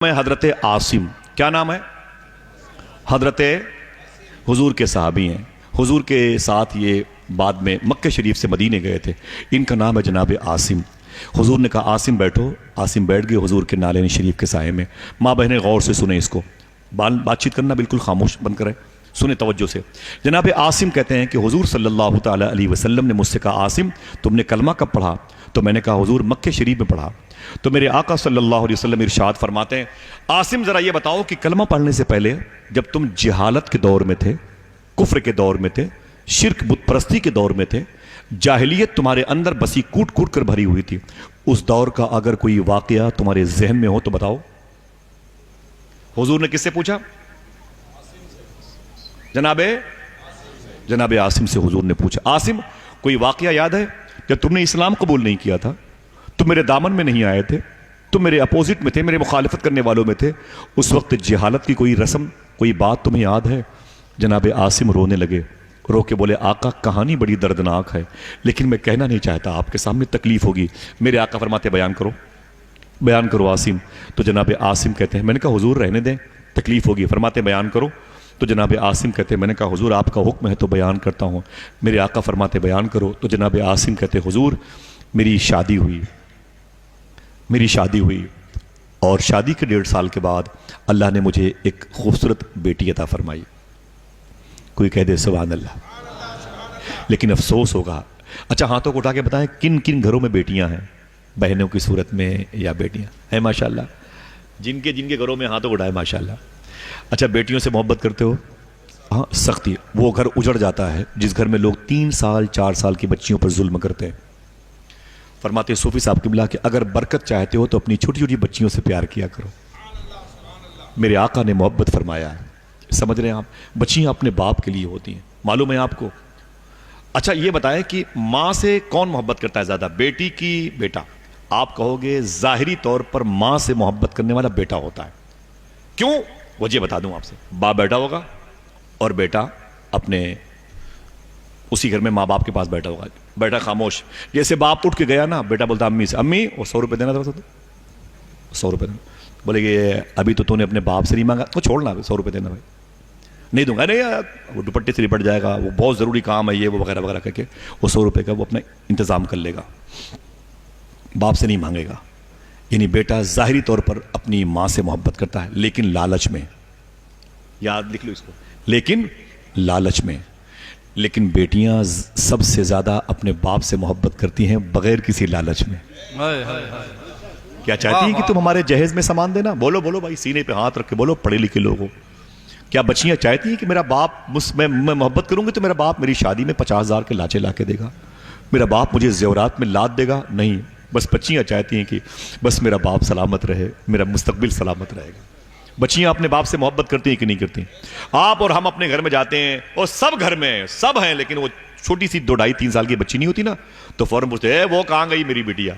میں حضرت عاصم، کیا نام ہے؟ حضرت حضور کے صحابی ہیں، حضور کے ساتھ یہ بعد میں مکہ شریف سے مدینے گئے تھے۔ ان کا نام ہے جناب عاصم۔ حضور نے کہا عاصم بیٹھو، عاصم بیٹھ گئے حضور کے نالین شریف کے سائے میں۔ ماں بہنیں غور سے سنیں اس کو، بات چیت کرنا بالکل خاموش بند کریں، سنیں توجہ سے۔ جناب عاصم کہتے ہیں کہ حضور صلی اللہ تعالیٰ علیہ وسلم نے مجھ سے کہا عاصم تم نے کلمہ کب پڑھا؟ تو میں نے کہا حضور مکہ شریف میں پڑھا۔ تو میرے آقا صلی اللہ علیہ وسلم ارشاد فرماتے ہیں عاصم ذرا یہ بتاؤ کہ کلمہ پڑھنے سے پہلے جب تم جہالت کے دور میں تھے، کفر کے دور میں تھے، شرک بت پرستی کے دور میں تھے، جاہلیت تمہارے اندر بسی کوٹ کوٹ کر بھری ہوئی تھی، اس دور کا اگر کوئی واقعہ تمہارے ذہن میں ہو تو بتاؤ۔ حضور نے کس سے پوچھا؟ جناب عاصم سے حضور نے پوچھا عاصم کوئی واقعہ یاد ہے جب تم نے اسلام قبول نہیں کیا تھا، تم میرے دامن میں نہیں آئے تھے، تم میرے اپوزٹ میں تھے، میرے مخالفت کرنے والوں میں تھے، اس وقت جہالت کی کوئی رسم کوئی بات تمہیں یاد ہے؟ جناب عاصم رونے لگے، رو کے بولے آقا کہانی بڑی دردناک ہے لیکن میں کہنا نہیں چاہتا، آپ کے سامنے تکلیف ہوگی۔ میرے آقا فرماتے بیان کرو عاصم۔ تو جناب عاصم کہتے ہیں میں نے کہا حضور رہنے دیں، تکلیف ہوگی۔ فرماتے بیان کرو۔ تو جناب عاصم کہتے ہیں میں نے کہا حضور آپ کا حکم ہے تو بیان کرتا ہوں۔ میرے آقا فرماتے بیان کرو۔ تو جناب عاصم کہتے حضور میری شادی ہوئی اور شادی کے 1.5 سال کے بعد اللہ نے مجھے ایک خوبصورت بیٹی عطا فرمائی۔ کوئی کہہ دے سبحان اللہ۔ لیکن افسوس ہوگا، اچھا ہاتھوں کو اٹھا کے بتائیں کن کن گھروں میں بیٹیاں ہیں؟ بہنوں کی صورت میں یا بیٹیاں ہیں؟ ماشاءاللہ جن کے گھروں میں ہاتھوں کو اٹھائے ماشاءاللہ۔ اچھا بیٹیوں سے محبت کرتے ہو؟ ہاں سختی، وہ گھر اجڑ جاتا ہے جس گھر میں لوگ 3 سال 4 سال کی بچیوں پر ظلم کرتے ہیں۔ فرماتے صوفی صاحب قبلہ کہ اگر برکت چاہتے ہو تو اپنی چھوٹی چھوٹی بچیوں سے پیار کیا کرو۔ میرے آقا نے محبت فرمایا ہے، سمجھ رہے ہیں آپ؟ بچیاں اپنے باپ کے لیے ہوتی ہیں، معلوم ہے آپ کو؟ اچھا یہ بتائیں کہ ماں سے کون محبت کرتا ہے زیادہ، بیٹی کی بیٹا؟ آپ کہو گے ظاہری طور پر ماں سے محبت کرنے والا بیٹا ہوتا ہے۔ کیوں؟ وجہ بتا دوں آپ سے۔ باپ بیٹا ہوگا اور بیٹا اپنے اسی گھر میں ماں باپ کے پاس بیٹھا ہوگا، بیٹا خاموش۔ جیسے باپ اٹھ کے گیا نا، بیٹا بولتا امی سے امی وہ 100 روپے دینا تھا، 100 روپے دینا۔ بولے کہ ابھی تو نے اپنے باپ سے نہیں مانگا، وہ چھوڑنا 100 روپے دینا بھائی، نہیں دوں گا، نہیں یار وہ دوپٹے سے لپٹ جائے گا، وہ بہت ضروری کام ہے یہ وہ وغیرہ وغیرہ کر کے وہ 100 روپے کا وہ اپنا انتظام کر لے گا، باپ سے نہیں مانگے گا۔ یعنی بیٹا ظاہری طور پر اپنی ماں سے محبت کرتا ہے لیکن لالچ میں، یاد لکھ لو اس کو، لیکن لالچ میں۔ لیکن بیٹیاں سب سے زیادہ اپنے باپ سے محبت کرتی ہیں بغیر کسی لالچ میں۔ کیا چاہتی ہیں کہ تم ہمارے جہیز میں سامان دینا؟ بولو بھائی، سینے پہ ہاتھ رکھ کے بولو، پڑھے لکھے لوگ ہو۔ کیا بچیاں چاہتی ہیں کہ میرا باپ میں محبت کروں گی تو میرا باپ میری شادی میں 50,000 کے لاچے لا کے دے گا، میرا باپ مجھے زیورات میں لاد دے گا؟ نہیں، بس بچیاں چاہتی ہیں کہ بس میرا باپ سلامت رہے، میرا مستقبل سلامت رہے گا۔ بچیاں اپنے باپ سے محبت کرتی ہیں کہ نہیں کرتی؟ آپ اور ہم اپنے گھر میں جاتے ہیں اور سب گھر میں سب ہیں، لیکن وہ چھوٹی سی 2 ڈھائی 3 سال کی بچی نہیں ہوتی نا، تو فوراً پوچھتے ہیں وہ کہاں گئی میری بیٹیا؟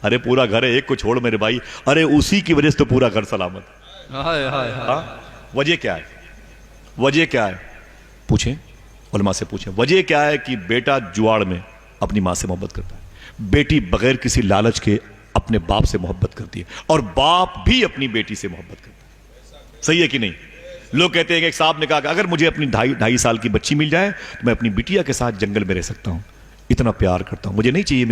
ارے پورا گھر ہے، ایک کو چھوڑ میرے بھائی، ارے اسی کی وجہ سے تو پورا گھر سلامت۔ وجہ کیا ہے؟ پوچھیں علماء سے پوچھیں وجہ کیا ہے کہ بیٹا جواڑ میں اپنی ماں سے محبت کرتا ہے، بیٹی بغیر کسی لالچ کے اپنے باپ سے محبت کرتی ہے، اور باپ بھی اپنی بیٹی سے محبت کرتا ہے۔ صحیح ہے کہ نہیں؟ لوگ کہتے ہیں کہ ایک صاحب نے کہا کہ اگر مجھے اپنی 2.5 سال کی بچی مل جائے تو میں اپنی بیٹیا کے ساتھ جنگل میں رہ سکتا ہوں، اتنا پیار کرتا ہوں، مجھے نہیں چاہیے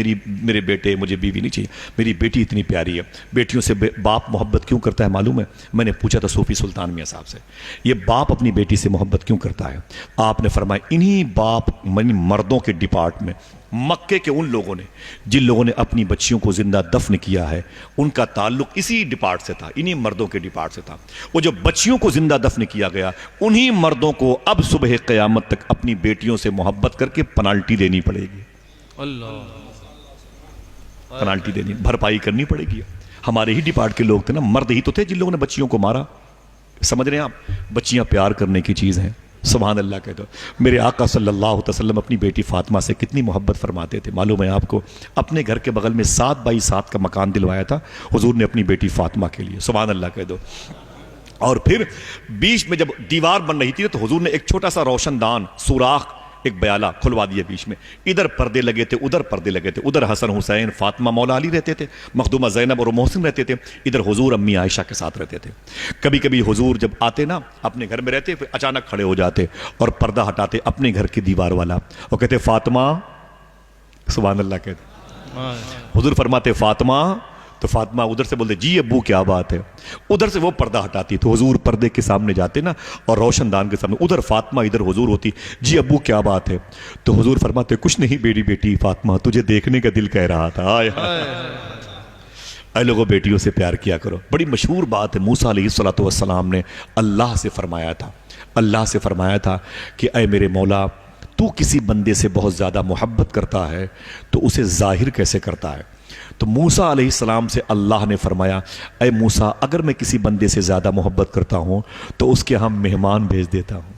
میرے بیٹے، مجھے بیوی نہیں چاہیے، میری بیٹی اتنی پیاری ہے۔ بیٹیوں سے باپ محبت کیوں کرتا ہے معلوم ہے؟ میں نے پوچھا تھا صوفی سلطان میاں صاحب سے، یہ باپ اپنی بیٹی سے محبت کیوں کرتا ہے؟ آپ نے فرمایا انہی باپ مردوں کے ڈپارٹ میں مکے کے ان لوگوں نے جن لوگوں نے اپنی بچیوں کو زندہ دفن کیا ہے، ان کا تعلق اسی ڈپارٹ سے تھا، انہی مردوں کے ڈپارٹ سے تھا۔ وہ جو بچیوں کو زندہ دفن کیا گیا، انہی مردوں کو اب صبح قیامت تک اپنی بیٹیوں سے محبت کر کے پنالٹی دینی پڑے گی، پنالٹی دینی، بھرپائی کرنی پڑے گی۔ ہمارے ہی ڈپارٹ کے لوگ تھے نا، مرد ہی تو تھے جن لوگوں نے بچیوں کو مارا۔ سمجھ رہے ہیں آپ؟ بچیاں پیار کرنے کی چیز ہیں، سبحان اللہ کہہ دو۔ میرے آقا صلی اللہ علیہ وسلم اپنی بیٹی فاطمہ سے کتنی محبت فرماتے تھے معلوم ہے آپ کو؟ اپنے گھر کے بغل میں 7x7 کا مکان دلوایا تھا حضور نے اپنی بیٹی فاطمہ کے لیے، سبحان اللہ کہہ دو۔ اور پھر بیچ میں جب دیوار بن رہی تھی تو حضور نے ایک چھوٹا سا روشن دان سوراخ ایک بیالہ کھلوا دیا بیچ میں، ادھر پردے لگے تھے ادھر پردے لگے تھے، ادھر حسن حسین فاطمہ مولا علی رہتے تھے، مخدومہ زینب اور محسن رہتے تھے، ادھر حضور امی عائشہ کے ساتھ رہتے تھے۔ کبھی کبھی حضور جب آتے نا اپنے گھر میں رہتے پھر اچانک کھڑے ہو جاتے اور پردہ ہٹاتے اپنے گھر کی دیوار والا اور کہتے فاطمہ، سبحان اللہ کہتے، حضور فرماتے فاطمہ، تو فاطمہ ادھر سے بولتے جی ابو کیا بات ہے، ادھر سے وہ پردہ ہٹاتی تو حضور پردے کے سامنے جاتے نا اور روشن دان کے سامنے، ادھر فاطمہ ادھر حضور ہوتی، جی ابو کیا بات ہے، تو حضور فرماتے کچھ نہیں میری بیٹی فاطمہ، تجھے دیکھنے کا دل کہہ رہا تھا۔ اے لوگوں بیٹیوں سے پیار کیا کرو۔ بڑی مشہور بات ہے، موسیٰ علیہ السلام نے اللہ سے فرمایا تھا، اللہ سے فرمایا تھا کہ اے میرے مولا، تو کسی بندے سے بہت زیادہ محبت کرتا ہے تو اسے ظاہر کیسے کرتا ہے؟ تو موسیٰ علیہ السلام سے اللہ نے فرمایا اے موسیٰ، اگر میں کسی بندے سے زیادہ محبت کرتا ہوں تو اس کے ہاں مہمان بھیج دیتا ہوں۔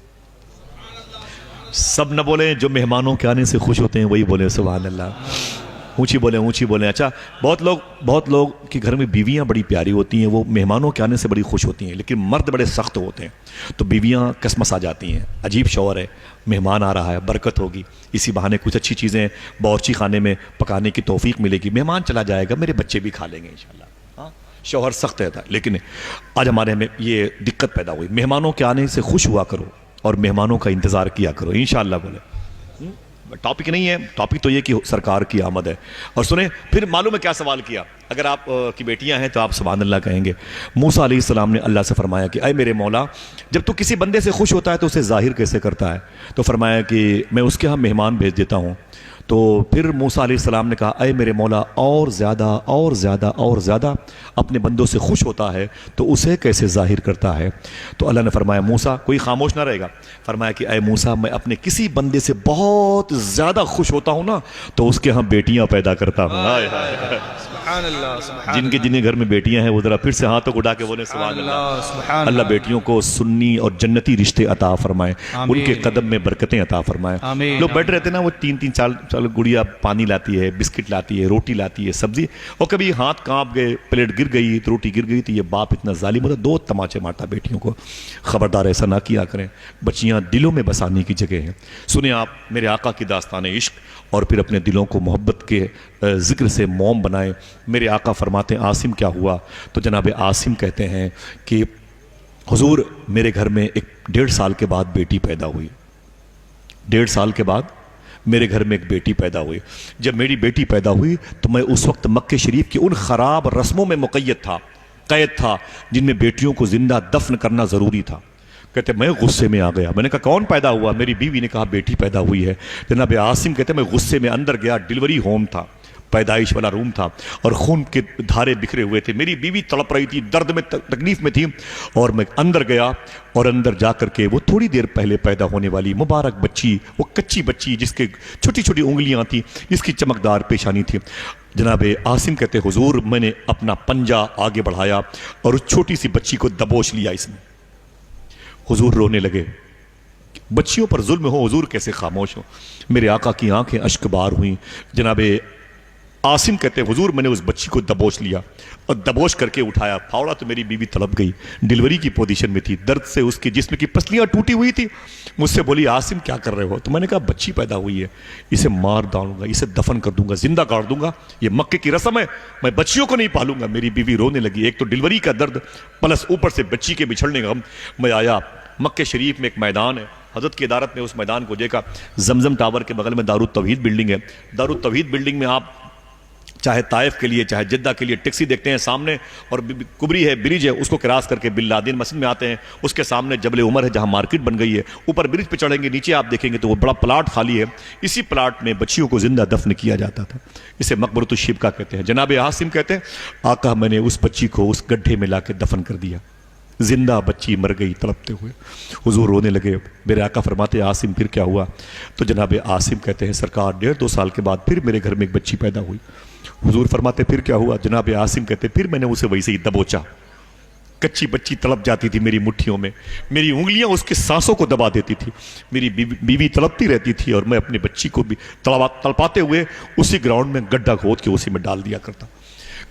سب نہ بولیں، جو مہمانوں کے آنے سے خوش ہوتے ہیں وہی بولیں سبحان اللہ، اونچی بولیں اونچی بولیں۔ اچھا، بہت لوگ کے گھر میں بیویاں بڑی پیاری ہوتی ہیں، وہ مہمانوں کے آنے سے بڑی خوش ہوتی ہیں، لیکن مرد بڑے سخت ہوتے ہیں تو بیویاں کسمس آ جاتی ہیں، عجیب شوہر ہے، مہمان آ رہا ہے، برکت ہوگی، اسی بہانے کچھ اچھی چیزیں باورچی خانے میں پکانے کی توفیق ملے گی، مہمان چلا جائے گا، میرے بچے بھی کھا لیں گے انشاءاللہ۔ ہاں، شوہر سخت رہتا ہے، لیکن آج ہمارے میں یہ دقت پیدا ہوئی، مہمانوں کے آنے سے خوش ہوا کرو اور مہمانوں کا انتظار کیا کرو انشاءاللہ۔ بولے ٹاپک نہیں ہے، ٹاپک تو یہ کہ سرکار کی آمد ہے۔ اور سنیں پھر معلوم ہے کیا سوال کیا، اگر آپ کی بیٹیاں ہیں تو آپ سبحان اللہ کہیں گے۔ موسیٰ علیہ السلام نے اللہ سے فرمایا کہ اے میرے مولا، جب تو کسی بندے سے خوش ہوتا ہے تو اسے ظاہر کیسے کرتا ہے؟ تو فرمایا کہ میں اس کے ہاں مہمان بھیج دیتا ہوں۔ تو پھر موسیٰ علیہ السلام نے کہا اے میرے مولا، اور زیادہ اور زیادہ اور زیادہ اپنے بندوں سے خوش ہوتا ہے تو اسے کیسے ظاہر کرتا ہے؟ تو اللہ نے فرمایا موسیٰ، کوئی خاموش نہ رہے گا، فرمایا کہ اے موسیٰ، میں اپنے کسی بندے سے بہت زیادہ خوش ہوتا ہوں نا تو اس کے ہاں بیٹیاں پیدا کرتا ہوں۔ جن کے گھر میں بیٹیاں ہیں وہ ذرا پھر سے ہاتھوں کو اٹھا کے بولیں سبحان اللہ۔ اللہ بیٹیوں کو سنی اور جنتی رشتے عطا فرمائے، ان کے قدم میں برکتیں عطا فرمائے۔ لوگ بیٹھ رہتے ہیں نا، وہ 3 سال گڑیا پانی لاتی ہے، بسکٹ لاتی ہے، روٹی لاتی ہے، سبزی، اور کبھی ہاتھ کانپ گئے، پلیٹ گر گئی، روٹی گر گئی تو یہ باپ اتنا ظالم ہوتا 2 تماچے مارتا بیٹیوں کو۔ خبردار ایسا نہ کیا کریں، بچیاں دلوں میں بسانے کی جگہ ہیں۔ سنیں آپ میرے آقا کی داستان عشق اور پھر اپنے دلوں کو محبت کے ذکر سے موم بنائیں۔ میرے آقا فرماتے ہیں عاصم کیا ہوا؟ تو جناب عاصم کہتے ہیں کہ حضور میرے گھر میں 1.5 سال کے بعد بیٹی پیدا ہوئی، 1.5 سال کے بعد میرے گھر میں ایک بیٹی پیدا ہوئی۔ جب میری بیٹی پیدا ہوئی تو میں اس وقت مکہ شریف کی ان خراب رسموں میں قید تھا جن میں بیٹیوں کو زندہ دفن کرنا ضروری تھا۔ کہتے میں غصے میں آ گیا، میں نے کہا کون پیدا ہوا؟ میری بیوی نے کہا بیٹی پیدا ہوئی ہے۔ جناب عاصم کہتے میں غصے میں اندر گیا، ڈیلیوری ہوم تھا، پیدائش والا روم تھا اور خون کے دھارے بکھرے ہوئے تھے، میری بیوی تڑپ رہی تھی، درد میں تکلیف میں تھی، اور میں اندر گیا اور اندر جا کر کے وہ تھوڑی دیر پہلے پیدا ہونے والی مبارک بچی، وہ کچی بچی جس کے چھوٹی چھوٹی انگلیاں تھیں، جس کی چمکدار پیشانی تھی، جناب عاصم کہتے حضور میں نے اپنا پنجہ آگے بڑھایا اور اس چھوٹی سی بچی کو دبوچ لیا اس میں۔ حضور رونے لگے، بچیوں پر ظلم ہو حضور کیسے خاموش ہو؟ میرے آقا کی آنکھیں اشک بار ہوئیں۔ جناب عاصم کہتے حضور میں نے اس بچی کو دبوچ لیا اور دبوچ کر کے اٹھایا، پھاوڑا تو میری بیوی تڑپ گئی، ڈیلیوری کی پوزیشن میں تھی، درد سے اس کے جسم کی پسلیاں ٹوٹی ہوئی تھی۔ مجھ سے بولی عاصم کیا کر رہے ہو؟ تو میں نے کہا بچی پیدا ہوئی ہے، اسے مار ڈالوں گا، اسے دفن کر دوں گا، زندہ کر دوں گا، یہ مکے کی رسم ہے، میں بچیوں کو نہیں پالوں گا۔ میری بیوی رونے لگی، ایک تو ڈیلیوری کا درد پلس اوپر سے بچی کے بچھڑنے کا غم۔ میں آیا مکہ شریف میں ایک میدان ہے، حضرت کی ادارت میں اس میدان کو دیکھا، زمزم ٹاور کے بغل میں دارالتوحید بلڈنگ ہے، دارالتوحید بلڈنگ میں آپ چاہے طائف کے لیے چاہے جدہ کے لیے ٹیکسی دیکھتے ہیں سامنے، اور کبری ہے، برج ہے، اس کو کراس کر کے بن لادن مسجد میں آتے ہیں، اس کے سامنے جبل عمر ہے جہاں مارکیٹ بن گئی ہے، اوپر برج پہ چڑھیں گے نیچے آپ دیکھیں گے تو وہ بڑا پلاٹ خالی ہے، اسی پلاٹ میں بچیوں کو زندہ دفن کیا جاتا تھا، اسے مقبرۃ الشبکہ کہتے ہیں۔ جناب عاصم کہتے ہیں آقا میں نے اس بچی کو اس گڈھے میں لا کے دفن کر دیا، زندہ بچی مر گئی تڑپتے ہوئے۔ حضور رونے لگے، میرے آقا فرماتے عاصم پھر کیا ہوا؟ تو جناب عاصم کہتے ہیں سرکار 1.5-2 سال کے بعد پھر میرے گھر میں ایک بچی پیدا ہوئی۔ حضور فرماتے پھر کیا ہوا؟ جناب عاصم کہتے پھر میں نے اسے ویسے ہی دبوچا، کچی بچی تڑپ جاتی تھی میری مٹھیوں میں، میری انگلیاں اس کے سانسوں کو دبا دیتی تھی، میری بیوی تڑپتی رہتی تھی اور میں اپنی بچی کو بھی تڑپاتے ہوئے اسی گراؤنڈ میں گڈھا کھود کے اسی میں ڈال دیا کرتا۔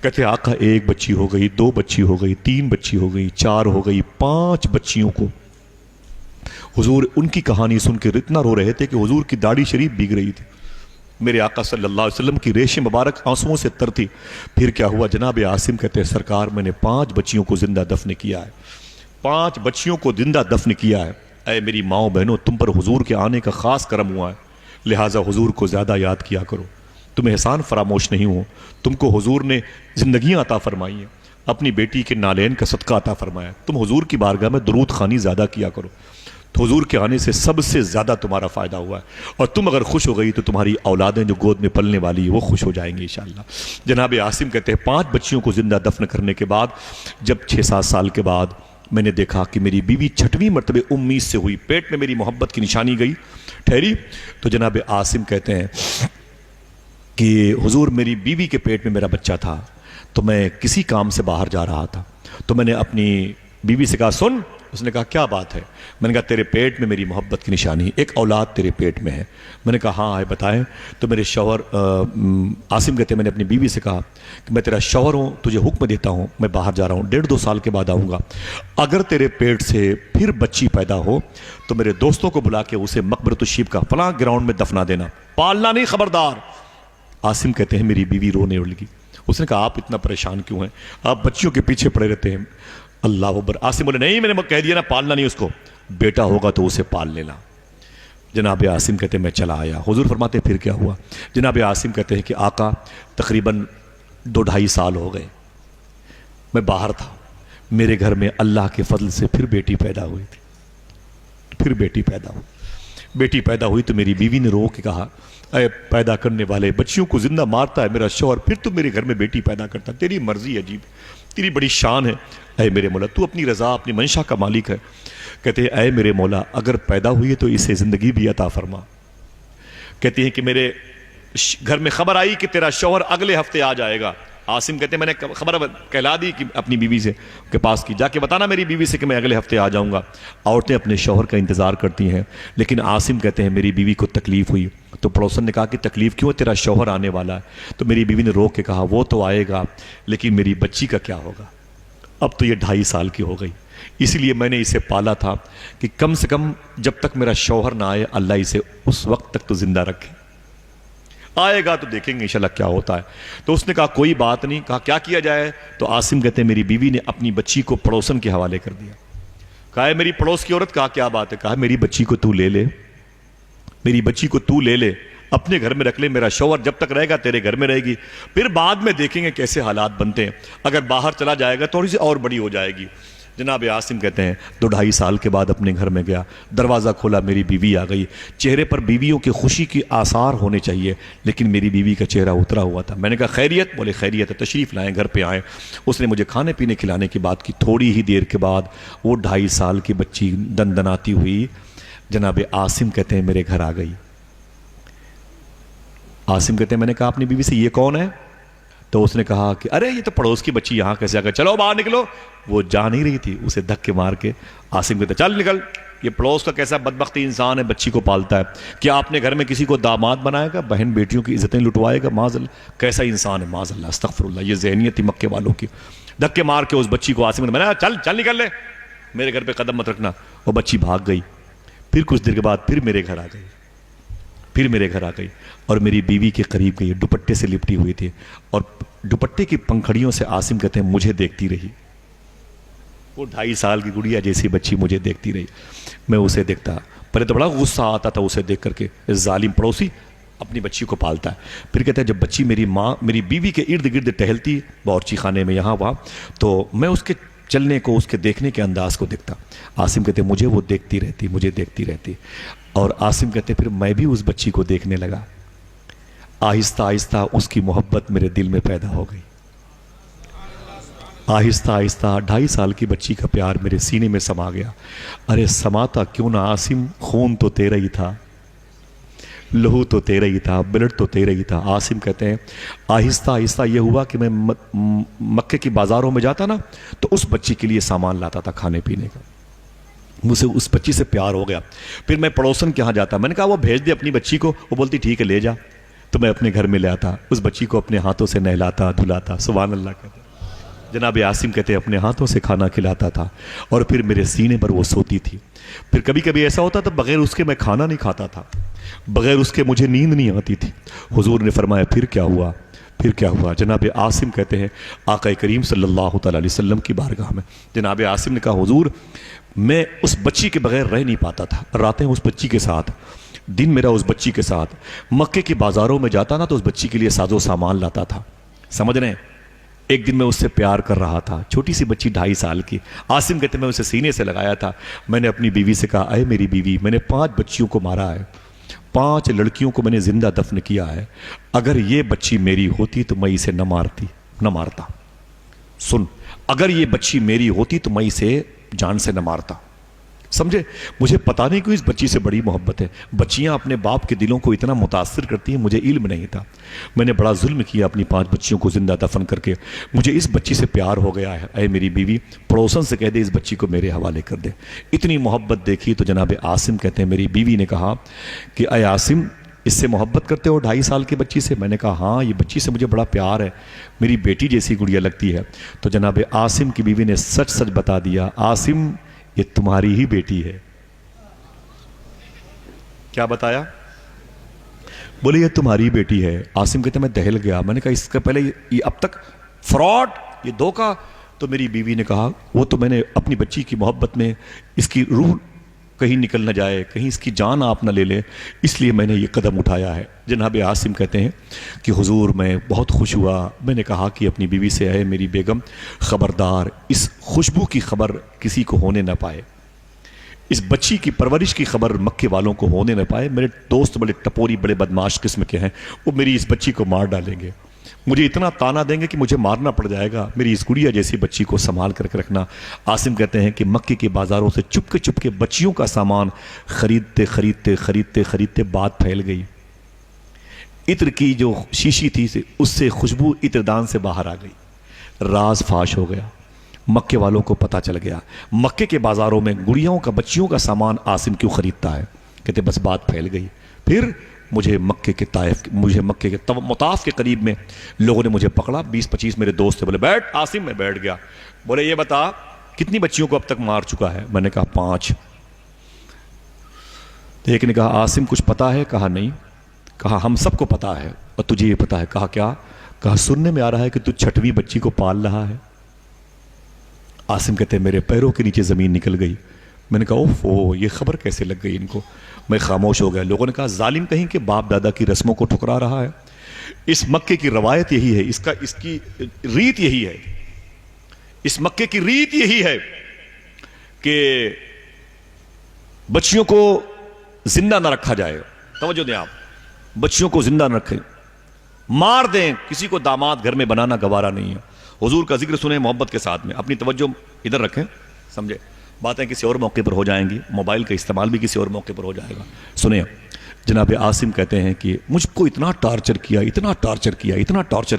کہتے آقا 1 بچی ہو گئی، 2 بچی ہو گئی، 3 بچی ہو گئی، 4 ہو گئی، 5 بچیوں کو حضور ان کی کہانی سن کے اتنا رو رہے تھے کہ حضور کی داڑھی شریف بھیگ رہی تھی. میرے آقا صلی اللہ علیہ وسلم کی ریش مبارک آنسوؤں سے تر تھی. پھر کیا ہوا؟ جناب عاصم کہتے ہیں سرکار میں نے 5 بچیوں کو زندہ دفن کیا ہے. 5 بچیوں کو زندہ دفن کیا ہے. اے میری ماؤں بہنوں، تم پر حضور کے آنے کا خاص کرم ہوا ہے، لہٰذا حضور کو زیادہ یاد کیا کرو. تم احسان فراموش نہیں ہو. تم کو حضور نے زندگیاں عطا فرمائی ہیں، اپنی بیٹی کے نالین کا صدقہ عطا فرمایا. تم حضور کی بارگاہ میں درود خوانی زیادہ کیا کرو، تو حضور کے آنے سے سب سے زیادہ تمہارا فائدہ ہوا ہے. اور تم اگر خوش ہو گئی تو تمہاری اولادیں جو گود میں پلنے والی ہیں وہ خوش ہو جائیں گے انشاءاللہ. جناب عاصم کہتے ہیں 5 بچیوں کو زندہ دفن کرنے کے بعد جب 6-7 سال کے بعد میں نے دیکھا کہ میری بیوی 6ویں مرتبہ امید سے ہوئی، پیٹ میں میری محبت کی نشانی گئی ٹھہری. تو جناب عاصم کہتے ہیں کہ حضور میری بیوی کے پیٹ میں میرا بچہ تھا، تو میں کسی کام سے باہر جا رہا تھا، تو میں نے اپنی بیوی سے کہا سن. اس نے کہا کیا بات ہے؟ میں نے کہا تیرے پیٹ میں میری محبت کی نشانی، ایک اولاد تیرے پیٹ میں ہے. میں نے کہا ہاں ہے بتائیں. تو میرے شوہر عاصم کہتے ہیں میں نے اپنی بیوی سے کہا کہ میں تیرا شوہر ہوں، تجھے حکم دیتا ہوں، میں باہر جا رہا ہوں، 1.5-2 سال کے بعد آؤں گا. اگر تیرے پیٹ سے پھر بچی پیدا ہو تو میرے دوستوں کو بلا کے اسے مقبرۃ الشیب کا فلاں گراؤنڈ میں دفنا دینا، پالنا نہیں، خبردار. عاصم کہتے ہیں میری بیوی رونے لگی. اس نے کہا آپ اتنا پریشان کیوں ہیں؟ آپ بچیوں کے پیچھے پڑے رہتے ہیں. اللہ اکبر. عاصم بولے نہیں، میں نے کہہ دیا نا پالنا نہیں اس کو، بیٹا ہوگا تو اسے پال لینا. جناب عاصم کہتے ہیں میں چلا آیا. حضور فرماتے ہیں پھر کیا ہوا؟ جناب عاصم کہتے ہیں کہ آقا تقریباً 2-2.5 سال ہو گئے، میں باہر تھا، میرے گھر میں اللہ کے فضل سے پھر بیٹی پیدا ہوئی تھی. پھر بیٹی پیدا ہوئی. بیٹی پیدا ہوئی تو میری بیوی نے رو کے کہا اے پیدا کرنے والے، بچیوں کو زندہ مارتا ہے میرا شوہر، پھر تو میرے گھر میں بیٹی پیدا کرتا، تیری مرضی عجیب، تیری بڑی شان ہے اے میرے مولا، تو اپنی رضا اپنی منشا کا مالک ہے. کہتے ہیں اے میرے مولا اگر پیدا ہوئی ہے تو اسے زندگی بھی عطا فرما. کہتے ہیں کہ میرے گھر میں خبر آئی کہ تیرا شوہر اگلے ہفتے آ جائے گا. عاصم کہتے ہیں میں نے خبر کہلا دی کہ اپنی بیوی سے کے پاس کی، جا کے بتانا میری بیوی سے کہ میں اگلے ہفتے آ جاؤں گا. عورتیں اپنے شوہر کا انتظار کرتی ہیں، لیکن عاصم کہتے ہیں میری بیوی کو تکلیف ہوئی. تو پڑوسن نے کہا کہ تکلیف کیوں ہے؟ تیرا شوہر آنے والا ہے. تو میری بیوی نے رو کے کہا وہ تو آئے گا، لیکن میری بچی کا کیا ہوگا؟ اب تو یہ 2.5 سال کی ہو گئی، اسی لیے میں نے اسے پالا تھا کہ کم سے کم جب تک میرا شوہر نہ آئے اللہ اسے اس وقت تک تو زندہ رکھے، آئے گا تو دیکھیں گے انشاءاللہ کیا ہوتا ہے. تو اس نے کہا کوئی بات نہیں. کہا کیا کیا جائے؟ تو عاصم کہتے ہیں میری بیوی نے اپنی بچی کو پڑوسن کے حوالے کر دیا. کہا ہے میری پڑوس کی عورت. کہا کیا بات ہے؟ کہا میری بچی کو تو لے لے، میری بچی کو تو لے لے، اپنے گھر میں رکھ لے، میرا شوہر جب تک رہے گا تیرے گھر میں رہے گی، پھر بعد میں دیکھیں گے کیسے حالات بنتے ہیں، اگر باہر چلا جائے گا تھوڑی سی اور بڑی ہو جائے گی. جناب عاصم کہتے ہیں 2-2.5 سال کے بعد اپنے گھر میں گیا، دروازہ کھولا، میری بیوی آ گئی. چہرے پر بیویوں کی خوشی کی آثار ہونے چاہیے، لیکن میری بیوی کا چہرہ اترا ہوا تھا. میں نے کہا خیریت؟ بولے خیریت ہے، تشریف لائیں، گھر پہ آئیں. اس نے مجھے کھانے پینے کھلانے کی بات کی. تھوڑی ہی دیر کے بعد وہ 2.5 سال کی بچی دندناتی ہوئی جناب عاصم کہتے ہیں میرے گھر آ گئی. عاصم کہتے ہیں میں نے کہا اپنی بیوی سے یہ کون ہے؟ تو اس نے کہا کہ ارے یہ تو پڑوس کی بچی یہاں کیسے آ گئی، چلو باہر نکلو. وہ جا نہیں رہی تھی، اسے دھکے مار کے عاصم کہتے چل نکل، یہ پڑوس کا کیسا بدبختی انسان ہے، بچی کو پالتا ہے. کیا آپ نے گھر میں کسی کو داماد بنائے گا؟ بہن بیٹیوں کی عزتیں لٹوائے گا؟ معاذ اللہ، کیسا انسان ہے، معاذ اللہ، استغفر اللہ. یہ ذہنیت تھی مکے والوں کی. دھکے مار کے اس بچی کو عاصم نے میں نے چل نکل لے، میرے گھر پہ قدم مت رکھنا. وہ بچی بھاگ گئی. پھر کچھ دیر کے بعد پھر میرے گھر آ گئی اور میری بیوی کے قریب گئی، دوپٹے سے لپٹی ہوئی تھی اور دوپٹے کی پنکھڑیوں سے عاصم کہتے ہیں مجھے دیکھتی رہی. وہ 2.5 سال کی گڑیا جیسی بچی مجھے دیکھتی رہی. میں اسے دیکھتا، پہلے تو بڑا غصہ آتا تھا اسے دیکھ کر کے، ظالم پڑوسی اپنی بچی کو پالتا ہے. پھر کہتا ہے جب بچی میری بیوی کے ارد گرد ٹہلتی باورچی خانے میں یہاں وہاں، تو میں اس کے چلنے کو، اس کے دیکھنے کے انداز کو دیکھتا. عاصم کہتے ہیں مجھے وہ دیکھتی رہتی. اور عاصم کہتے ہیں پھر میں بھی اس بچی کو دیکھنے لگا. آہستہ آہستہ اس کی محبت میرے دل میں پیدا ہو گئی. آہستہ آہستہ 2.5 سال کی بچی کا پیار میرے سینے میں سما گیا. ارے سماتا کیوں نہ عاصم، خون تو تیرا ہی تھا، لہو تو تیرا ہی تھا، بلڈ تو تیرا ہی تھا. عاصم کہتے ہیں آہستہ آہستہ یہ ہوا کہ میں مکے کی بازاروں میں جاتا نا تو اس بچی کے لیے سامان لاتا تھا کھانے پینے کا. مجھے اس بچی سے پیار ہو گیا. پھر میں پڑوسن کے ہاں جاتا، میں نے کہا وہ بھیج دے اپنی بچی کو. وہ بولتی ٹھیک ہے لے جا. تو میں اپنے گھر میں لے آتا، اس بچی کو اپنے ہاتھوں سے نہلاتا دھلاتا. سبحان اللہ کہتے جناب عاصم کہتے ہیں اپنے ہاتھوں سے کھانا کھلاتا تھا اور پھر میرے سینے پر وہ سوتی تھی. پھر کبھی کبھی ایسا ہوتا تھا بغیر اس کے میں کھانا نہیں کھاتا تھا, بغیر اس کے مجھے نیند نہیں آتی تھی. حضور نے فرمایا پھر کیا ہوا, پھر کیا ہوا؟ جناب عاصم کہتے ہیں آقا کریم صلی اللہ تعالیٰ علیہ وسلم کی بارگاہ میں جناب عاصم نے کہا حضور میں اس بچی کے بغیر رہ نہیں پاتا تھا, راتیں اس بچی کے ساتھ, دن میرا اس بچی کے ساتھ. مکے کے بازاروں میں جاتا نا تو اس بچی کے لیے ساز و سامان لاتا تھا. سمجھ رہے ہیں؟ ایک دن میں اس سے پیار کر رہا تھا, چھوٹی سی بچی 2.5 سال کی. عاصم کہتے ہیں میں اسے سینے سے لگایا تھا. میں نے اپنی بیوی سے کہا اے میری بیوی, میں نے 5 بچیوں کو مارا ہے, 5 لڑکیوں کو میں نے زندہ دفن کیا ہے. اگر یہ بچی میری ہوتی تو میں اسے نہ مارتا. سن, اگر یہ بچی میری ہوتی تو میں اسے جان سے نہ مارتا. سمجھے؟ مجھے پتا نہیں کہ اس بچی سے بڑی محبت ہے. بچیاں اپنے باپ کے دلوں کو اتنا متاثر کرتی ہیں, مجھے علم نہیں تھا. میں نے بڑا ظلم کیا اپنی 5 بچیوں کو زندہ دفن کر کے. مجھے اس بچی سے پیار ہو گیا ہے. اے میری بیوی, پڑوسن سے کہہ دے اس بچی کو میرے حوالے کر دے. اتنی محبت دیکھی تو جناب عاصم کہتے ہیں میری بیوی نے کہا کہ اے عاصم اس سے محبت کرتے ہو 2.5 سال کی بچی سے؟ میں نے کہا ہاں, یہ بچی سے مجھے بڑا پیار ہے, میری بیٹی جیسی گڑیا لگتی ہے. تو جناب عاصم کی بیوی نے سچ سچ بتا دیا عاصم یہ تمہاری ہی بیٹی ہے. کیا بتایا؟ بولے یہ تمہاری بیٹی ہے. عاصم کہتے میں دہل گیا. میں نے کہا اس کا پہلے یہ اب تک فراڈ, یہ دھوکہ. تو میری بیوی نے کہا وہ تو میں نے اپنی بچی کی محبت میں اس کی روح کہیں نکل نہ جائے, کہیں اس کی جان آپ نہ لے لے, اس لیے میں نے یہ قدم اٹھایا ہے. جناب عاصم کہتے ہیں کہ حضور میں بہت خوش ہوا. میں نے کہا کہ اپنی بیوی سے اے میری بیگم خبردار اس خوشبو کی خبر کسی کو ہونے نہ پائے, اس بچی کی پرورش کی خبر مکے والوں کو ہونے نہ پائے. میرے دوست بڑے ٹپوری بڑے بدماش قسم کے ہیں, وہ میری اس بچی کو مار ڈالیں گے, مجھے اتنا تانا دیں گے کہ مجھے مارنا پڑ جائے گا. میری اس گڑیا جیسی بچی کو سنبھال کر کے رکھنا. عاصم کہتے ہیں کہ مکے کے بازاروں سے چپ کے بچیوں کا سامان خریدتے بات پھیل گئی. عطر کی جو شیشی تھی اس سے خوشبو عطردان سے باہر آ گئی. راز فاش ہو گیا, مکے والوں کو پتہ چل گیا. مکے کے بازاروں میں گڑیوں کا بچیوں کا سامان عاصم کیوں خریدتا ہے؟ کہتے بس بات پھیل گئی. پھر مجھے مکے کے مطاف کے قریب میں لوگوں نے مجھے پکڑا. 20-25 میرے دوست تھے. بولے بیٹھ عاصم. میں بیٹھ گیا. بولے یہ بتا کتنی بچیوں کو اب تک مار چکا ہے؟ میں نے کہا 5. ایک نے کہا عاصم کچھ پتا ہے؟ کہا نہیں. کہا ہم سب کو پتا ہے اور تجھے یہ پتا ہے. کہا کیا؟ کہا سننے میں آ رہا ہے کہ تو 6ویں بچی کو پال رہا ہے. عاصم کہتے ہیں میرے پیروں کے نیچے زمین نکل گئی. میں نے کہا اوہ یہ خبر کیسے لگ گئی ان کو؟ میں خاموش ہو گیا. لوگوں نے کہا ظالم کہیں کہ باپ دادا کی رسموں کو ٹھکرا رہا ہے. اس مکے کی روایت یہی ہے, اس کی ریت یہی ہے, اس مکے کی ریت یہی ہے کہ بچیوں کو زندہ نہ رکھا جائے. توجہ دیں آپ, بچیوں کو زندہ نہ رکھیں, مار دیں. کسی کو داماد گھر میں بنانا گوارا نہیں ہے. حضور کا ذکر سنیں محبت کے ساتھ میں. اپنی توجہ ادھر رکھیں. سمجھے؟ باتیں کسی اور موقع پر ہو جائیں گی, موبائل کا استعمال بھی کسی اور موقع پر ہو جائے گا. سنیں, جناب عاصم کہتے ہیں کہ مجھ کو اتنا ٹارچر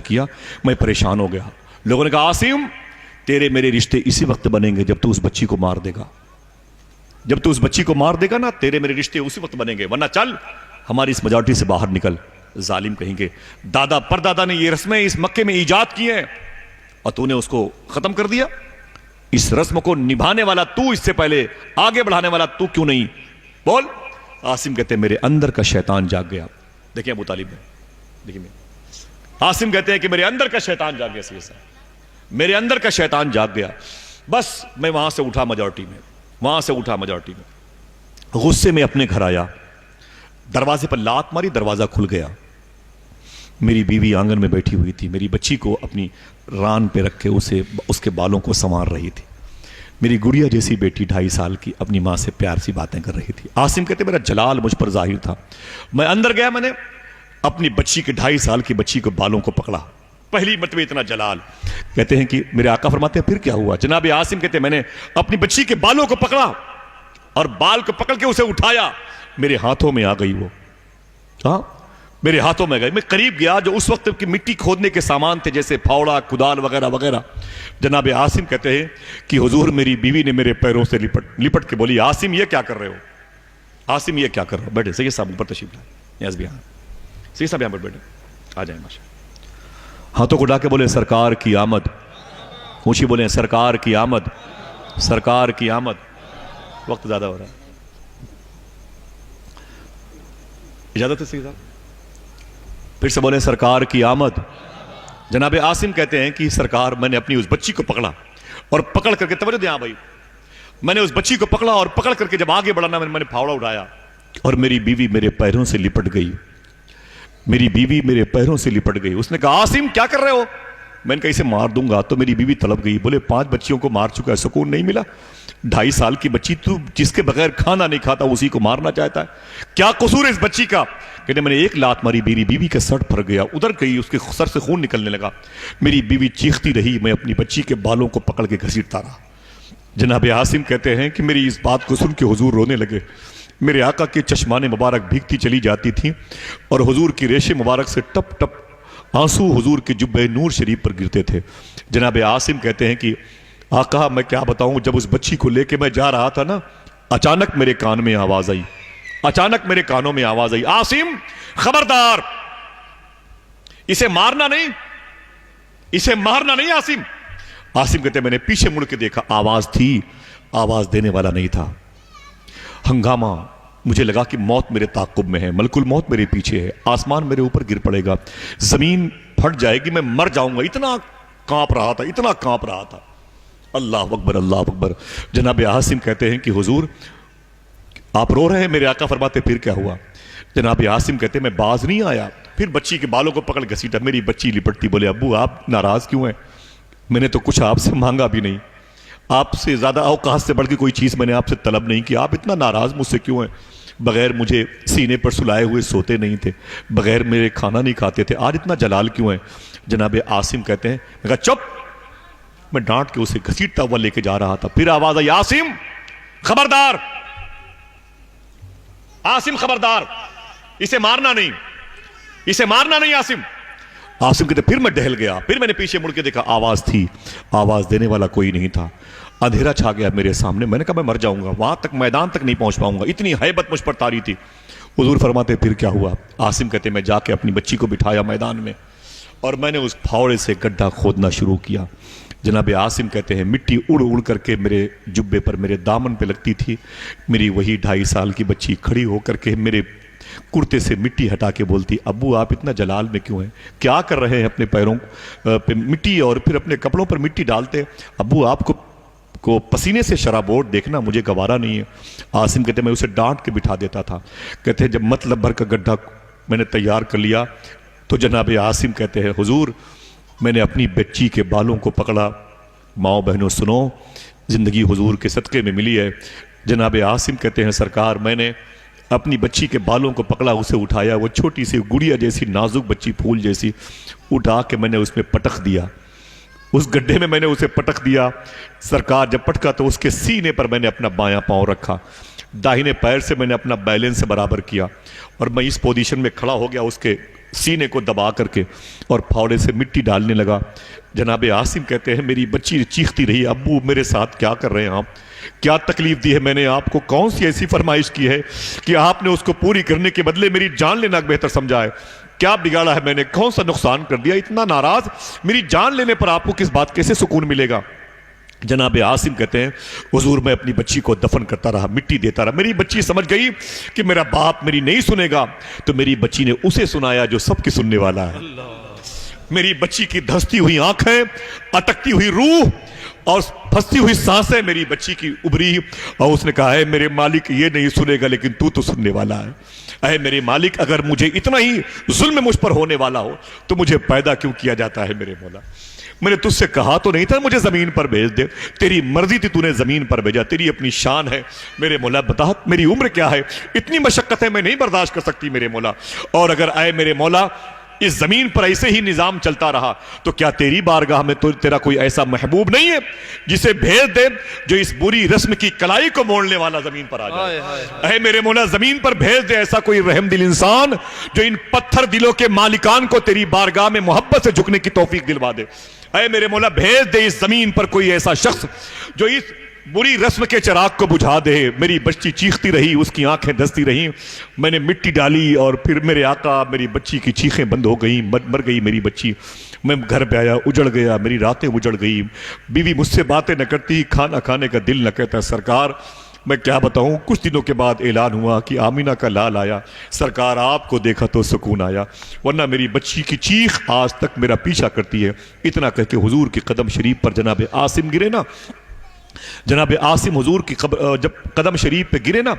کیا, میں پریشان ہو گیا. لوگوں نے کہا عاصم تیرے میرے رشتے اسی وقت بنیں گے جب تو اس بچی کو مار دے گا. جب تو اس بچی کو مار دے گا نا تیرے میرے رشتے اسی وقت بنیں گے, ورنہ چل ہماری اس میجورٹی سے باہر نکل. ظالم کہیں گے, دادا پردادا نے یہ رسمیں اس مکے میں ایجاد کی ہیں اور تو نے اس کو ختم کر دیا. اس رسم کو نبھانے والا تو, اس سے پہلے آگے بڑھانے والا تو کیوں نہیں؟ بول. عاصم کہتے ہیں میرے اندر کا شیطان جاگ گیا. دیکھیں ابو طالب میں, دیکھیں عاصم کہتے ہیں کہ میرے اندر کا شیطان جاگ گیا. میرے اندر کا شیطان جاگ گیا. بس میں وہاں سے اٹھا میجورٹی میں, غصے میں اپنے گھر آیا. دروازے پر لات ماری, دروازہ کھل گیا. میری بیوی آنگن میں بیٹھی ہوئی تھی, میری بچی کو اپنی ران پہ رکھ کے اس کے بالوں کو سنوار رہی تھی. میری گڑیا جیسی بیٹی 2.5 سال کی اپنی ماں سے پیار سی باتیں کر رہی تھی. عاصم کہتے میرا جلال مجھ پر ظاہر تھا. میں اندر گیا, میں نے اپنی بچی کے 2.5 سال کی بچی کو بالوں کو پکڑا. پہلی مرتبہ اتنا جلال. کہتے ہیں کہ میرے آقا فرماتے ہیں پھر کیا ہوا؟ جناب عاصم کہتے ہیں میں نے اپنی بچی کے بالوں کو پکڑا اور بال کو پکڑ کے اسے اٹھایا. میرے ہاتھوں میں آ گئی وہ, ہاں میرے ہاتھوں میں گئی. میں قریب گیا, جو اس وقت کی مٹی کھودنے کے سامان تھے جیسے پھاوڑا, کدال وغیرہ وغیرہ. جناب عاصم کہتے ہیں کہ حضور میری بیوی نے میرے پیروں سے لپٹ کے بولی عاصم یہ کیا کر رہے ہو؟ عاصم یہ کیا کر رہے ہو؟ بیٹھے سید صاحب اوپر تشریف لائیں. یس بھی سید صاحب یہاں پر بیٹھے, آ جائیں. ماشاء ہاتھوں کو اٹھا کے بولے سرکار کی آمد. اونچی بولیں سرکار کی آمد، سرکار کی آمد. وقت زیادہ ہو رہا ہے، اجازت ہے سید صاحب؟ پھر سے بولیں سرکار کی آمد. جناب عاصم کہتے ہیں کہ سرکار میں نے اپنی اس بچی کو پکڑا اور پکڑ کر کے، توجہ دیں بھائی، میں نے اس بچی کو پکڑا اور پکڑ کر کے جب آگے بڑھنا میں نے پھاوڑا اٹھایا اور میری بیوی میرے پیروں سے لپٹ گئی، میری بیوی میرے پیروں سے لپٹ گئی. اس نے کہا عاصم کیا کر رہے ہو؟ میں نے کہا اسے مار دوں گا. تو میری بیوی تڑپ گئی. بولے 5 بچیوں کو مار چکا ہے، سکون نہیں ملا؟ 2.5 سال کی بچی، تو جس کے بغیر کھانا نہیں کھاتا اسی کو مارنا چاہتا ہے؟ کیا قصور ہے اس بچی کا؟ کہتے میں نے ایک لات ماری، میری بیوی کا سر پھر گیا، ادھر گئی، اس کے سر سے خون نکلنے لگا. میری بیوی چیختی رہی، میں اپنی بچی کے بالوں کو پکڑ کے گھسیٹتا رہا. جناب عاصم کہتے ہیں کہ میری اس بات کو سن کے حضور رونے لگے. میرے آقا کے چشمان مبارک بھیگتی چلی جاتی تھیں اور حضور کی ریش مبارک سے ٹپ ٹپ آنسو حضور کے جبہ نور شریف پر گرتے تھے. جناب عاصم کہتے ہیں کہ آقا میں کیا بتاؤں، جب اس بچی کو لے کے میں جا رہا تھا نا، اچانک میرے کان میں آواز آئی، اچانک میرے کانوں میں آواز آئی، عاصم خبردار، اسے مارنا نہیں، اسے مارنا نہیں عاصم. عاصم کہتے ہیں میں نے پیچھے مڑ کے دیکھا، آواز تھی، آواز دینے والا نہیں تھا. ہنگامہ، مجھے لگا کہ موت میرے تعاقب میں ہے، ملک الموت میرے پیچھے ہے، آسمان میرے اوپر گر پڑے گا، زمین پھٹ جائے گی، میں مر جاؤں گا. اتنا کانپ رہا تھا، اتنا کانپ رہا تھا. اللہ اکبر، اللہ اکبر. جناب عاصم کہتے ہیں کہ حضور آپ رو رہے ہیں؟ میرے آقا فرماتے پھر کیا ہوا؟ جناب عاصم کہتے ہیں میں باز نہیں آیا، پھر بچی کے بالوں کو پکڑ گھسیٹا، میری بچی لپٹتی. بولے ابو آپ ناراض کیوں ہیں؟ میں نے تو کچھ آپ سے مانگا بھی نہیں، آپ سے زیادہ اوقات سے بڑھ کے کوئی چیز میں نے آپ سے طلب نہیں کی، آپ اتنا ناراض مجھ سے کیوں ہیں؟ بغیر مجھے سینے پر سلائے ہوئے سوتے نہیں تھے، بغیر میرے کھانا نہیں کھاتے تھے، آج اتنا جلال کیوں ہے؟ جناب عاصم کہتے ہیں میں کہا چپ. میں ڈانٹ کے اسے گھسیٹتا ہوا لے کے جا رہا تھا، پھر آواز آئی عاصم خبردار، عاصم خبردار، اسے مارنا نہیں، اسے مارنا نہیں عاصم. عاصم کہتے پھر میں ڈہل گیا، پھر میں نے پیچھے مڑ کے دیکھا، آواز تھی، آواز دینے والا کوئی نہیں تھا. اندھیرا چھا گیا میرے سامنے. میں نے کہا میں مر جاؤں گا، وہاں تک میدان تک نہیں پہنچ پاؤں گا، اتنی ہیبت مجھ پر طاری تھی. حضور فرماتے پھر کیا ہوا؟ عاصم کہتے میں جا کے اپنی بچی کو بٹھایا میدان میں اور میں نے اس پھاوڑے سے گڈھا کھودنا شروع کیا. جناب عاصم کہتے ہیں مٹی اڑ اڑ کر کے میرے جبے پر، میرے دامن پہ لگتی تھی. میری وہی 2.5 سال کی بچی کھڑی ہو کر کے میرے کرتے سے مٹی ہٹا کے بولتی ابو آپ اتنا جلال میں کیوں ہیں؟ کیا کر رہے ہیں؟ اپنے پیروں پہ مٹی اور پھر اپنے کپڑوں پر مٹی ڈالتے. ابو آپ کو پسینے سے شرابور دیکھنا مجھے گوارا نہیں ہے. عاصم کہتے میں اسے ڈانٹ کے بٹھا دیتا تھا. کہتے جب مطلب بھر کا گڈھا میں نے تیار کر لیا تو جناب عاصم کہتے ہیں حضور میں نے اپنی بچی کے بالوں کو پکڑا. ماؤں بہنوں سنو، زندگی حضور کے صدقے میں ملی ہے. جناب عاصم کہتے ہیں سرکار میں نے اپنی بچی کے بالوں کو پکڑا، اسے اٹھایا، وہ چھوٹی سی گڑیا جیسی نازک بچی پھول جیسی اٹھا کے میں نے اس میں پٹک دیا، اس گڈھے میں میں نے اسے پٹک دیا. سرکار جب پٹکا تو اس کے سینے پر میں نے اپنا بایاں پاؤں رکھا، داہنے پیر سے میں نے اپنا بیلنس برابر کیا اور میں اس پوزیشن میں کھڑا ہو گیا، اس کے سینے کو دبا کر کے اور پھاوڑے سے مٹی ڈالنے لگا. جناب عاصم کہتے ہیں میری بچی چیختی رہی ابو میرے ساتھ کیا کر رہے ہیں آپ؟ کیا تکلیف دی ہے میں نے آپ کو؟ کون سی ایسی فرمائش کی ہے کہ آپ نے اس کو پوری کرنے کے بدلے میری جان لینا بہتر سمجھا ہے؟ کیا بگاڑا ہے میں نے؟ کون سا نقصان کر دیا؟ اتنا ناراض میری جان لینے پر آپ کو کس بات کیسے سکون ملے گا؟ جناب عاصم کہتے ہیں حضور میں اپنی بچی کو دفن کرتا رہا، مٹی دیتا رہا. میری بچی سمجھ گئی کہ میرا باپ میری نہیں سنے گا تو میری بچی نے اسے سنایا جو سب کی سننے والا ہے. میری بچی کی دھستی ہوئی آنکھیں، اٹکتی ہوئی روح اور پھنستی ہوئی سانسیں میری بچی کی ابری اور اس نے کہا ہے میرے مالک یہ نہیں سنے گا لیکن تو سننے والا ہے. اے میرے مالک اگر مجھے اتنا ہی ظلم مجھ پر ہونے والا ہو تو مجھے پیدا کیوں کیا جاتا ہے میرے مولا؟ میں نے تجھ سے کہا تو نہیں تھا مجھے زمین پر بھیج دے، تیری مرضی تھی تو نے زمین پر بھیجا، تیری اپنی شان ہے میرے مولا. بتا میری عمر کیا ہے؟ اتنی مشقت ہے میں نہیں برداشت کر سکتی میرے مولا. اور اگر اے میرے مولا اس زمین پر ایسے ہی نظام چلتا رہا تو کیا تیری بارگاہ میں تو تیرا کوئی ایسا محبوب نہیں ہے جسے بھیج دے جو اس بری رسم کی کلائی کو موڑنے والا زمین پر آ جائے؟ اے میرے مولا زمین پر بھیج دے ایسا کوئی رحم دل انسان جو ان پتھر دلوں کے مالکان کو تیری بارگاہ میں محبت سے جھکنے کی توفیق دلوا دے. اے میرے مولا بھیج دے اس زمین پر کوئی ایسا شخص جو اس بری رسم کے چراغ کو بجھا دے. میری بچی چیختی رہی، اس کی آنکھیں دھستی رہیں، میں نے مٹی ڈالی اور پھر میرے آقا میری بچی کی چیخیں بند ہو گئیں، مر گئی میری بچی. میں گھر پہ آیا، اجڑ گیا، میری راتیں اجڑ گئی، بیوی مجھ سے باتیں نہ کرتی، کھانا کھانے کا دل نہ کہتا۔ سرکار میں کیا بتاؤں، کچھ دنوں کے بعد اعلان ہوا کہ آمینہ کا لال آیا، سرکار آپ کو دیکھا تو سکون آیا، ورنہ میری بچی کی چیخ آج تک میرا پیچھا کرتی ہے۔ اتنا کہہ کے حضور کی قدم شریف پر جناب عاصم گرے نا، جناب عاصم حضور کی جب قدم شریف پہ گرے نا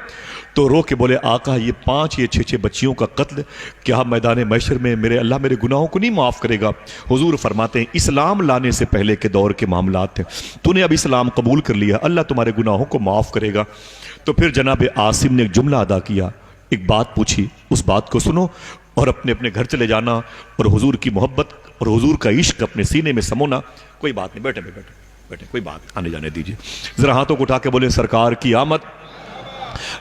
تو رو کے بولے آقا یہ 5 یا 6 بچیوں کا قتل کیا میدان محشر میں میرے اللہ میرے گناہوں کو نہیں معاف کرے گا؟ حضور فرماتے ہیں اسلام لانے سے پہلے کے دور کے معاملات تھے، تو نے اب اسلام قبول کر لیا، اللہ تمہارے گناہوں کو معاف کرے گا۔ تو پھر جناب عاصم نے ایک جملہ ادا کیا، ایک بات پوچھی، اس بات کو سنو اور اپنے اپنے گھر چلے جانا اور حضور کی محبت اور حضور کا عشق اپنے سینے میں سمونا۔ کوئی بات نہیں، بیٹھے بیٹھے بیٹھے، کوئی بات آنے جانے دیجئے۔ ذرا ہاتھوں کو اٹھا کے بولے سرکار کی آمد۔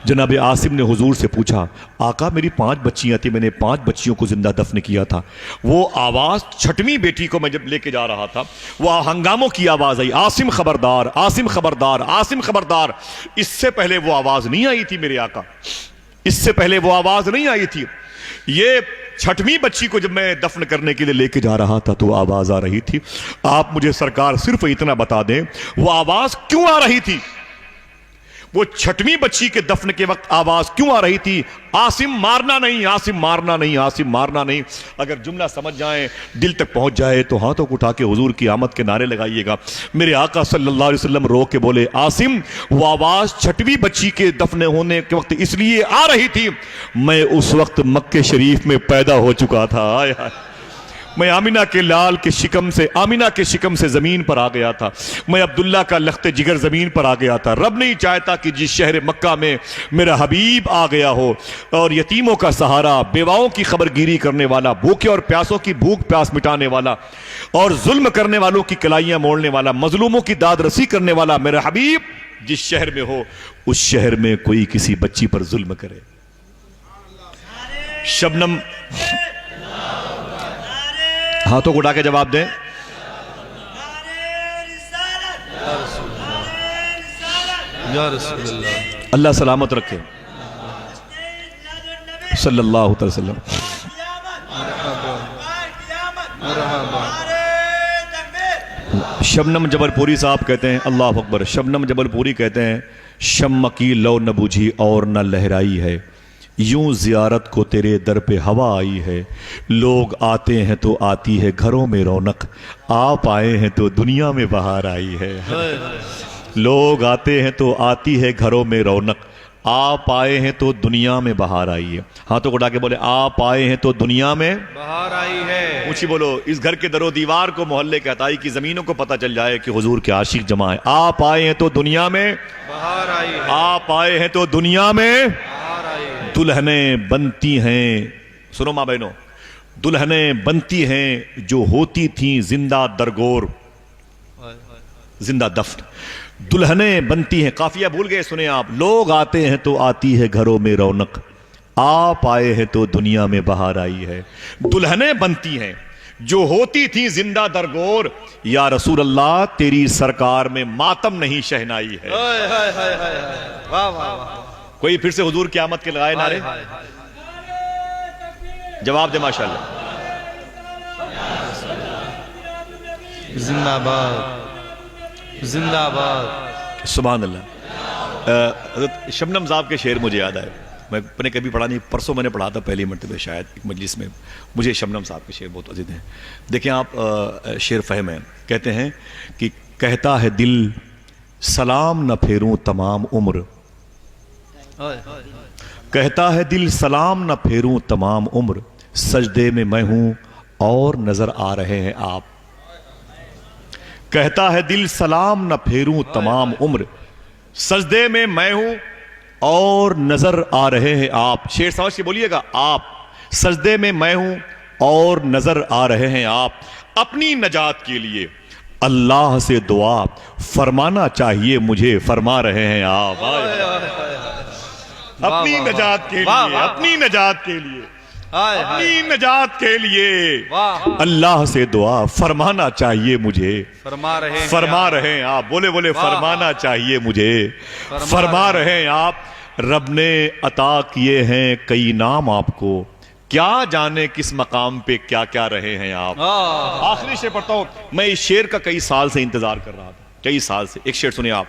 جناب عاصم نے حضور سے پوچھا آقا میری 5 بچیاں تھیں، میں نے 5 بچیوں کو زندہ دفن کیا تھا، وہ آواز 6ویں بیٹی کو میں جب لے کے جا رہا تھا وہ ہنگاموں کی آواز آئی، عاصم خبردار، عاصم خبردار، عاصم خبردار۔ اس سے پہلے وہ آواز نہیں آئی تھی میرے آقا، اس سے پہلے وہ آواز نہیں آئی تھی۔ یہ 6ویں بچی کو جب میں دفن کرنے کے لیے لے کے جا رہا تھا تو آواز آ رہی تھی۔ آپ مجھے سرکار صرف اتنا بتا دیں وہ آواز کیوں آ رہی تھی، وہ 6ویں بچی کے دفن کے وقت آواز کیوں آ رہی تھی؟ عاصم مارنا نہیں، عاصم مارنا نہیں، عاصم مارنا نہیں۔ اگر جملہ سمجھ جائیں، دل تک پہنچ جائے تو ہاتھوں کو اٹھا کے حضور کی آمد کے نعرے لگائیے گا۔ میرے آقا صلی اللہ علیہ وسلم رو کے بولے عاصم وہ آواز 6ویں بچی کے دفن ہونے کے وقت اس لیے آ رہی تھی میں اس وقت مکہ شریف میں پیدا ہو چکا تھا، آئے آئے، میں آمینہ کے لال کے شکم سے، آمینہ کے شکم سے زمین پر آ گیا تھا، میں عبداللہ کا لخت جگر زمین پر آ گیا تھا۔ رب نہیں چاہتا کہ جس شہر مکہ میں میرا حبیب آ گیا ہو اور یتیموں کا سہارا، بیواؤں کی خبرگیری کرنے والا، بھوکے اور پیاسوں کی بھوک پیاس مٹانے والا اور ظلم کرنے والوں کی کلائیاں موڑنے والا، مظلوموں کی داد رسی کرنے والا میرا حبیب جس شہر میں ہو اس شہر میں کوئی کسی بچی پر ظلم کرے۔ شبنم ہاتھوں کو اٹھا کے جواب دیں۔ یا رسول اللہ، اللہ سلامت رکھے صلی اللہ علیہ وسلم۔ شبنم جبل پوری صاحب کہتے ہیں، اللہ اکبر، شبنم جبل پوری کہتے ہیں شمع کی لو نہ بجھی اور نہ لہرائی ہے، یوں زیارت کو تیرے در پہ ہوا آئی ہے، لوگ آتے ہیں تو آتی ہے گھروں میں رونق، آپ آئے ہیں تو دنیا میں بہار آئی ہے۔ لوگ آتے ہیں تو آتی ہے گھروں میں رونق، آپ آئے ہیں تو دنیا میں بہار آئی ہے۔ ہاتھوں کو اٹھا کے بولے آپ آئے ہیں تو دنیا میں بہار آئی ہے۔ اونچی بولو، اس گھر کے در و دیوار کو، محلے کے عطائی کی زمینوں کو پتہ چل جائے کہ حضور کے عاشق جمع ہے۔ آپ آئے ہیں تو دنیا میں بہار آئی ہے، آپ آئے ہیں تو دنیا میں بہار آئی ہے۔ دلہنیں بنتی ہیں، سنو ماں بہنوں، دلہنیں بنتی ہیں جو ہوتی تھیں زندہ درگور، زندہ دفن، دلہنیں بنتی ہیں، قافیہ بھول گئے، سنیں آپ، لوگ آتے ہیں تو آتی ہے گھروں میں رونق، آپ آئے ہیں تو دنیا میں بہار آئی ہے۔ دلہنیں بنتی ہیں جو ہوتی تھیں زندہ درگور، یا رسول اللہ تیری سرکار میں ماتم نہیں شہنائی ہے۔ واہ واہ واہ، کوئی پھر سے حضور کی آمد کے لگائے نعرے، جواب دے ماشاءاللہ۔ زندہ باد، زندہ آباد، سبحان اللہ۔ حضرت شبنم صاحب کے شعر مجھے یاد آئے، میں نے کبھی پڑھا نہیں، پرسوں میں نے پڑھا تھا پہلی مرتبہ شاید ایک مجلس میں، مجھے شبنم صاحب کے شعر بہت عزیز ہیں۔ دیکھیں آپ شعر فہم ہے، کہتے ہیں کہ کہتا ہے دل سلام نہ پھیروں تمام عمر، کہتا ہے دل سلام نہ پھیروں تمام عمر، سجدے میں میں ہوں اور نظر آ رہے ہیں آپ، کہتا ہے دل سلام نہ پھیروں تمام عمر، سجدے میں میں ہوں اور نظر آ رہے ہیں آپ۔ شعر سمجھ کے بولیے گا، آپ سجدے میں ہوں اور نظر آ رہے ہیں آپ، اپنی نجات کے لیے اللہ سے دعا فرمانا چاہیے مجھے، فرما رہے ہیں آپ۔ اپنی نجات کے لیے، اپنی نجات کے لیے، اپنی نجات کے لیے اللہ سے دعا فرمانا چاہیے مجھے، فرما رہے ہیں آپ، بولے بولے فرمانا چاہیے مجھے، فرما رہے ہیں آپ۔ رب نے عطا کیے ہیں کئی نام آپ کو، کیا جانے کس مقام پہ کیا کیا رہے ہیں آپ. آخری شعر پڑھتا ہوں. میں اس شعر کا کئی سال سے انتظار کر رہا تھا, کئی سال سے. ایک شعر سنیں آپ,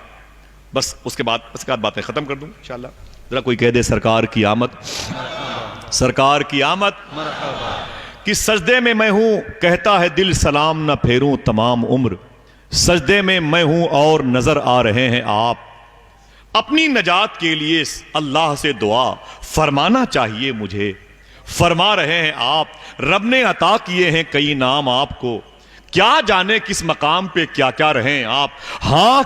بس اس کے بعد باتیں ختم کر دوں انشاءاللہ. ذرا کوئی کہہ دے سرکار کی آمد, سرکار کی آمد. کہ سجدے میں میں ہوں کہتا ہے دل سلام نہ پھیروں تمام عمر. سجدے میں میں ہوں اور نظر آ رہے ہیں آپ. اپنی نجات کے لیے اللہ سے دعا فرمانا چاہیے مجھے. فرما رہے ہیں آپ. رب نے عطا کیے ہیں کئی نام آپ کو. کیا جانے کس مقام پہ کیا کیا رہے ہیں آپ. ہاں